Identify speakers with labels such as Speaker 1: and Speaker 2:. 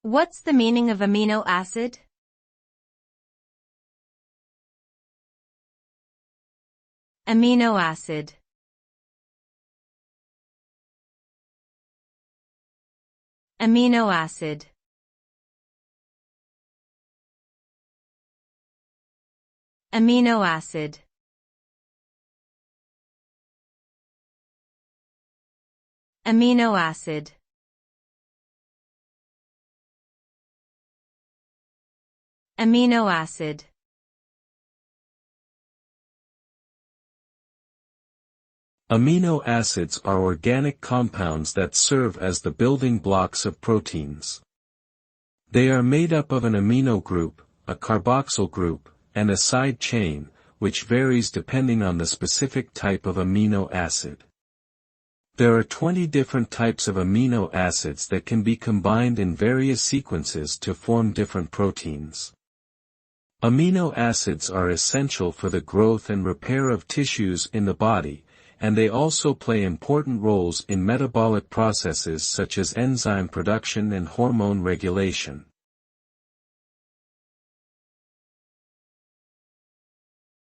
Speaker 1: What's the meaning of amino acid? Amino acid. Amino acid. Amino acid. Amino acid. Amino acid.
Speaker 2: Amino acids are organic compounds that serve as the building blocks of proteins. They are made up of an amino group, a carboxyl group, and a side chain, which varies depending on the specific type of amino acid. There are 20 different types of amino acids that can be combined in various sequences to form different proteins. Amino acids are essential for the growth and repair of tissues in the body, and they also play important roles in metabolic processes such as enzyme production and hormone regulation.